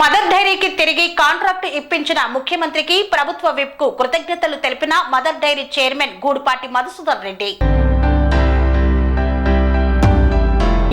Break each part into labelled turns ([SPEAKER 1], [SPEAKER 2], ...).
[SPEAKER 1] Mother డైరీకి తిరిగి contract ఇప్పించిన ముఖ్యమంత్రికి ప్రభుత్వ విప్ కు కృతజ్ఞతలు తెలిపిన Mother Dairy chairman Gudupati Madhusudan Reddy.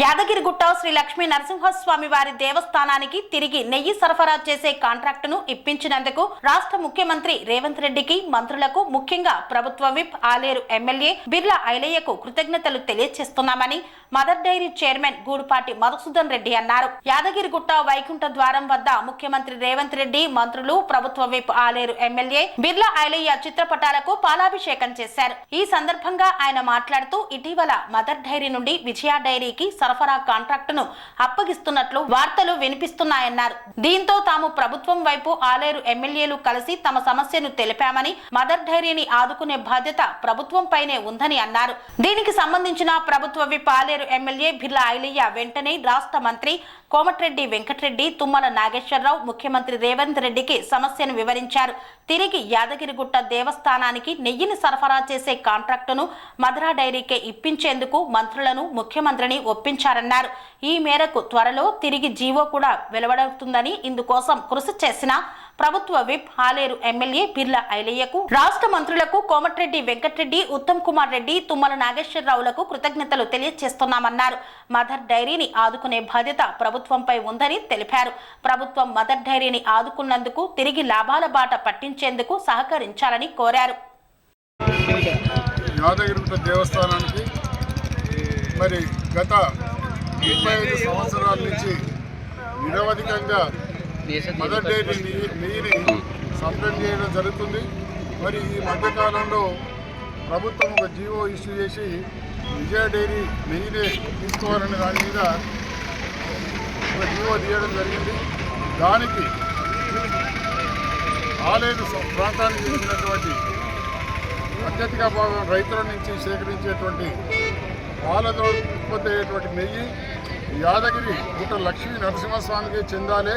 [SPEAKER 1] Yadagirigutta Sri Lakshmi Narasimhaswamy వారి దేవస్థానానికి తిరిగి నెయ్యి సరఫరా చేసే కాంట్రాక్టును ఇప్పించినందుకు రాష్ట్ర ముఖ్యమంత్రి రేవంత్ రెడ్డికి, మంత్రులకు, ముఖ్యంగా ప్రభుత్వ విప్ ఆలేరు ఎమ్మెల్యే బిర్లా ఐలయ్యకు కృతజ్ఞతలు తెలియజేస్తున్నామని Mother Dairy chairman Gudupati Madhusudan Reddy అన్నారు. యాదగిరిగుట్ట వైకుంఠ ద్వారం వద్ద ముఖ్యమంత్రి రేవంత్ రెడ్డి, మంత్రులు, ప్రభుత్వ విప్ ఆలేరు ఎమ్మెల్యే బిర్లా ఐలయ్య చిత్రపటాలకు పాలాభిషేకం చేశారు. ఈ సందర్భంగా ఆయన మాట్లాడుతూ ఇటీవల మదర్ డైరీ నుండి విజయ డైరీకి సరఫరా కాంట్రాక్టును అప్పగిస్తున్నట్లు వార్తలు వినిపిస్తున్నాయన్నారు. దీంతో తాము ప్రభుత్వం వైపు ఆలేరు ఎమ్మెల్యేలు కలిసి తమ సమస్యను తెలిపామని, మదర్ డైరీని ఆదుకునే బాధ్యత ప్రభుత్వంపైనే ఉందని అన్నారు. దీనికి సంబంధించిన ప్రభుత్వ విప్ ఆలేరు ఎమ్మెల్యే బిర్లా ఐలయ్య వెంటనే రాష్ట్ర మంత్రి కోమటిరెడ్డి వెంకటరెడ్డి, తుమ్మల నాగేశ్వరరావు, ముఖ్యమంత్రి రేవంత్ రెడ్డికి సమస్యను వివరించారు. తిరిగి యాదగిరిగుట్ట దేవస్థానానికి నెయ్యిని సరఫరా చేసే కాంట్రాక్టును మదరా డైరీకే ఇప్పించేందుకు మంత్రులను, ముఖ్యమంత్రిని ఒప్పించారన్నారు. ఈ మేరకు త్వరలో తిరిగి జీవో కూడా వెలువడుతుందని, ఇందుకోసం కృషి చేసిన ప్రభుత్వ విప్ ఆలేరు ఎమ్మెల్యే బిర్లా ఐలయ్యకు, రాష్ట్ర మంత్రులకు కోమటిరెడ్డి వెంకటరెడ్డి, ఉత్తమ్ కుమార్ రెడ్డి, తుమ్మల నాగేశ్వరరావులకు కృతజ్ఞతలు తెలియజేస్తున్నామన్నారు. మదర్ డైరీని ఆదుకునే బాధ్యత ప్రభుత్వంపై ఉందని తెలిపారు. ప్రభుత్వం మదర్ డైరీని ఆదుకున్నందుకు తిరిగి లాభాల బాట పట్టించేందుకు సహకరించాలని కోరారు.
[SPEAKER 2] యాదగిరిగుట్ట దేవస్థానానికి మరి గత 35 సంవత్సరాల నుంచి నిరవధికంగా మదర్ డైరీ నెయ్యిని సప్లై చేయడం జరుగుతుంది. మరి ఈ మధ్యకాలంలో ప్రభుత్వం ఒక జీవో ఇష్యూ చేసి విజయ డైరీ నెయ్యినే తీసుకోవాలనే దాని మీద ఒక జీవో తీయడం జరిగింది. దానికి ఆలేరు ప్రాంతానికి చెందినటువంటి అత్యధిక భాగం రైతుల నుంచి సేకరించేటువంటి పాలతో ఉత్పత్తి అయ్యేటువంటి నెయ్యి యాదగిరి గుట్ట లక్ష్మీ నరసింహస్వామికి చెందాలి.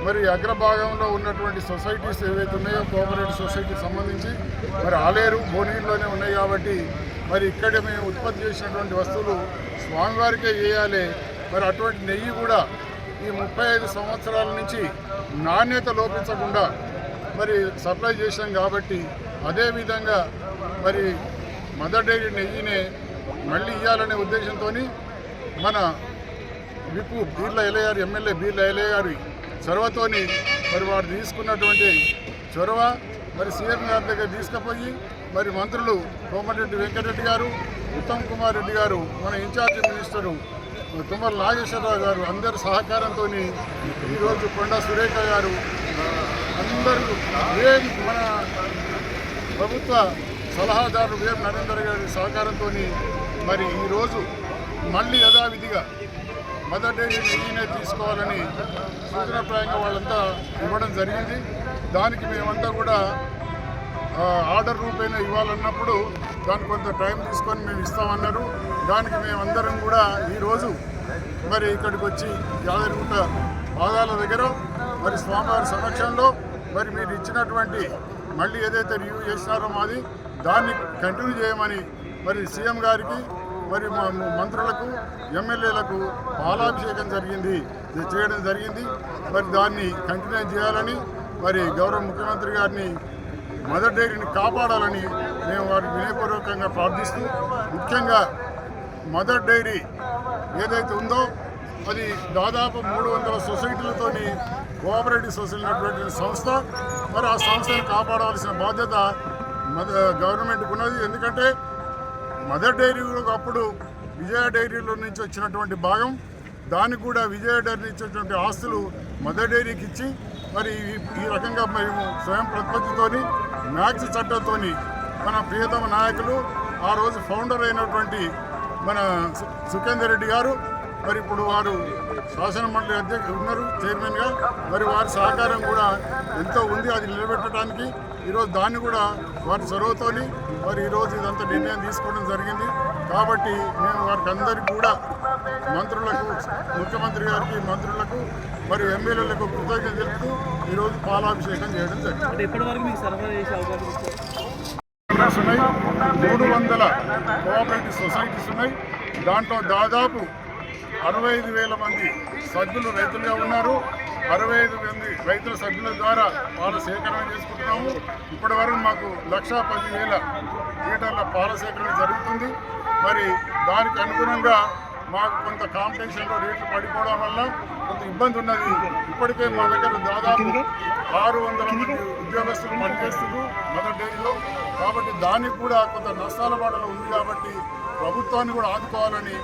[SPEAKER 2] మరి అగ్రభాగంలో ఉన్నటువంటి సొసైటీస్ ఏవైతే ఉన్నాయో కోఆపరేటివ్ సొసైటీకి సంబంధించి మరి ఆలేరు భువనగిరిలోనే ఉన్నాయి కాబట్టి మరి ఇక్కడ మేము ఉత్పత్తి చేసినటువంటి వస్తువులు స్వామివారికే వేయాలి. మరి అటువంటి నెయ్యి కూడా ఈ 35 సంవత్సరాల నుంచి నాణ్యత లోపించకుండా మరి సప్లై చేశాం కాబట్టి అదేవిధంగా మరి మదర్ డైరీ నెయ్యినే మళ్ళీ ఇవ్వాలనే ఉద్దేశంతో మన విప్పు బిర్లా ఐలయ్య గారు, ఎమ్మెల్యే బిర్లా ఐలయ్య గారి చొరవతోని మరి వారు తీసుకున్నటువంటి చొరవ మరి సీఎం గారి దగ్గర తీసుకుపోయి మరి మంత్రులు కోమటిరెడ్డి వెంకటరెడ్డి గారు, ఉత్తమ్ కుమార్ రెడ్డి గారు, మన ఇన్ఛార్జి మినిస్టరు తుమ్మల నాగేశ్వరరావు గారు అందరి సహకారంతో ఈరోజు కొండా సురేఖ గారు అందరూ మన ప్రభుత్వ సలహాదారు వేం నరేందర్ గారి సహకారంతో మరి ఈరోజు మళ్ళీ యథావిధిగా మదర్ డైరీ నెయ్యినే తీసుకోవాలని సూచనప్రాయంగా వాళ్ళంతా ఇవ్వడం జరిగింది. దానికి మేమంతా కూడా ఆర్డర్ రూపేణ ఇవ్వాలన్నప్పుడు దానికి కొంత టైం తీసుకొని మేము ఇస్తామన్నారు. దానికి మేమందరం కూడా ఈరోజు మరి ఇక్కడికి వచ్చి యాదగిరిగుట్ట పాదాల దగ్గర మరి స్వామివారి సమక్షంలో మరి మీరు ఇచ్చినటువంటి మళ్ళీ ఏదైతే రివ్యూ చేసినారో మాది దాన్ని కంటిన్యూ చేయమని మరి సీఎం గారికి మరి మా మంత్రులకు, ఎమ్మెల్యేలకు పాలాభిషేకం చేయడం జరిగింది. మరి దాన్ని కంటిన్యూ చేయాలని మరి గౌరవ ముఖ్యమంత్రి గారిని మదర్ డైరీని కాపాడాలని మేము వారికి వినయపూర్వకంగా ప్రార్థిస్తూ, ముఖ్యంగా మదర్ డైరీ ఏదైతే ఉందో అది దాదాపు 300 సొసైటీలతోని కోఆపరేటివ్ సొసైటీ ఉన్నటువంటి సంస్థ. మరి ఆ సంస్థను కాపాడవలసిన బాధ్యత గవర్నమెంట్కి ఉన్నది. ఎందుకంటే మదర్ డైరీ అప్పుడు విజయ డైరీలో నుంచి వచ్చినటువంటి భాగం, దానికి కూడా విజయ డైరీ నుంచి వచ్చినటువంటి ఆస్తులు మదర్ డైరీకి ఇచ్చి మరి ఈ రకంగా మేము స్వయం ప్రతిపత్తితోని మ్యాక్స్ చట్టంతో మన ప్రియతమ నాయకులు ఆ రోజు ఫౌండర్ అయినటువంటి మన సుఖేందర్ రెడ్డి గారు మరి ఇప్పుడు వారు శాసన మండలి అధ్యక్షులు ఉన్నారు, చైర్మన్గా. మరి వారి సహకారం కూడా ఎంతో ఉంది అది నిలబెట్టడానికి. ఈరోజు దాన్ని కూడా వారి చొరవతోని మరి ఈరోజు ఇదంతా నిర్ణయం తీసుకోవడం జరిగింది. కాబట్టి మేము వారికి అందరికీ కూడా మంత్రులకు, ముఖ్యమంత్రి గారికి, మంత్రులకు మరి ఎమ్మెల్యేలకు కృతజ్ఞత తెలుపుతూ ఈరోజు పాలాభిషేకం చేయడం జరిగింది. ఉన్నాయి 300 కోఆపరేటివ్ సొసైటీస్ ఉన్నాయి. దాంట్లో దాదాపు 65,000 మంది సభ్యులు రైతులుగా ఉన్నారు. 65 మంది రైతుల సభ్యుల ద్వారా పాల సేకరణ చేసుకుంటున్నాము. ఇప్పటి వరకు మాకు 1,10,000 లీటర్ల పాల సేకరణ జరుగుతుంది. మరి దానికి అనుగుణంగా మాకు కొంత కాంపిటీషన్లో రేట్లు పడిపోవడం వల్ల కొంత ఇబ్బంది ఉన్నది. ఇప్పటికే మా దగ్గర దాదాపు 600 మంది ఉద్యోగస్తులు పనిచేస్తున్నారు మదర్ డైరీలో. కాబట్టి దానికి కూడా కొంత నష్టాల బాటలో ఉంది. కాబట్టి ప్రభుత్వాన్ని కూడా ఆదుకోవాలని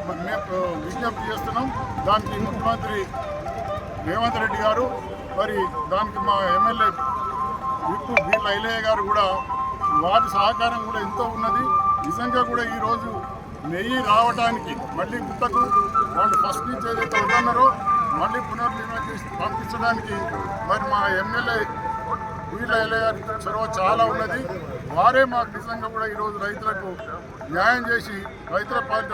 [SPEAKER 2] మేము విజ్ఞప్తి చేస్తున్నాం. దానికి ముఖ్యమంత్రి రేవంత్ రెడ్డి గారు, మరి దానికి మా ఎమ్మెల్యే విప్పు బిర్లా ఐలయ్య గారు కూడా వారి సహకారం కూడా ఎంతో ఉన్నది. నిజంగా కూడా ఈరోజు నెయ్యి రావడానికి మళ్ళీ గుట్టకు వాళ్ళు ఫస్ట్ నుంచి ఏదైతే ఉన్నారో మళ్ళీ పునర్నిర్మాణం చేసి పంపించడానికి మరి మా ఎమ్మెల్యే బిర్లా ఐలయ్య గారి చొరవ చాలా ఉన్నది. వారే మాకు నిజంగా కూడా ఈరోజు రైతులకు న్యాయం చేసి రైతుల పాలిట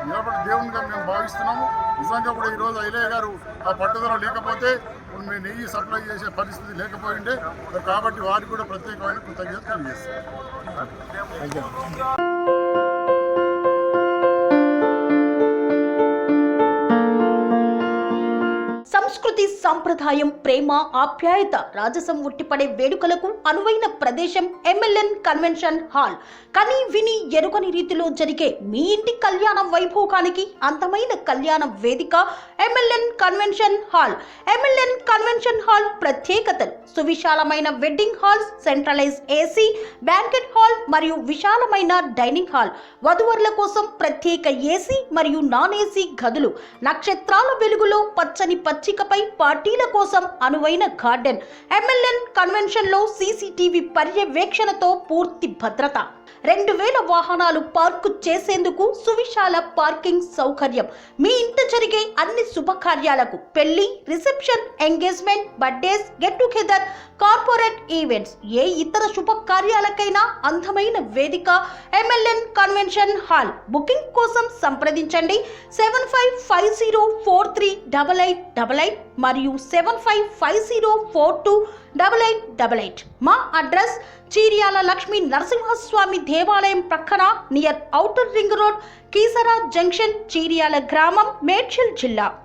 [SPEAKER 2] నిలబడి దేవునిగా మేము భావిస్తున్నాము. నిజంగా కూడా ఈరోజు ఐలయ్య గారు ఆ పట్టుదల లేకపోతే మేము నెయ్యి సప్లై చేసే పరిస్థితి లేకపోయిండే. కాబట్టి వారికి కూడా ప్రత్యేకమైన కృతజ్ఞతలు తెలియజేస్తాం.
[SPEAKER 1] సంస్కృతి, సంప్రదాయం, ప్రేమ, ఆప్యాయత, రాజసం ఉట్టిపడే వేడుకలకు అనువైన ప్రదేశం ఎంఎల్ఎన్ కన్వెన్షన్ హాల్. కని విని ఎరుగని రీతిలో జరిగే మీ ఇంటి కళ్యాణ వైభోగానికి అందమైన కళ్యాణ వేదిక MLN convention hall. MLN convention hall ప్రత్యేకతలు: సువిశాలమైన wedding halls, centralise AC banquet hall మరియు విశాలమైన డైనింగ్ హాల్, వధువరుల కోసం ప్రత్యేక ఏసీ మరియు నాన్ ఏసీ గదులు, నక్షత్రాల వెలుగులో పచ్చని పచ్చికపై పార్టీల కోసం అనువైన గార్డెన్. ఎంఎల్ఎన్ కన్వెన్షన్ లో సీసీటీవీ పర్యవేక్షణతో పూర్తి భద్రత. 2,000 వాహనాలు పార్కు చేసేందుకు సువిశాల పార్కింగ్ సౌకర్యం. మీ ఇంట జరిగే అన్ని శుభకార్యాలకు, పెళ్లి, reception, engagement, birthdays, get together, corporate events, ఏ ఇతర శుభకార్యాలకైనా అందమైన వేదిక ఎంఎల్ఎన్ కన్వెన్షన్ హాల్. బుకింగ్ కోసం సంప్రదించండి 7550438888 మరియు 7550428888. మా అడ్రస్ చీర్యాల లక్ష్మీ నరసింహస్వామి దేవాలయం ప్రక్కన, near outer ring road, Keesara junction, Cheeryal గ్రామం, మేడ్చల్ జిల్లా.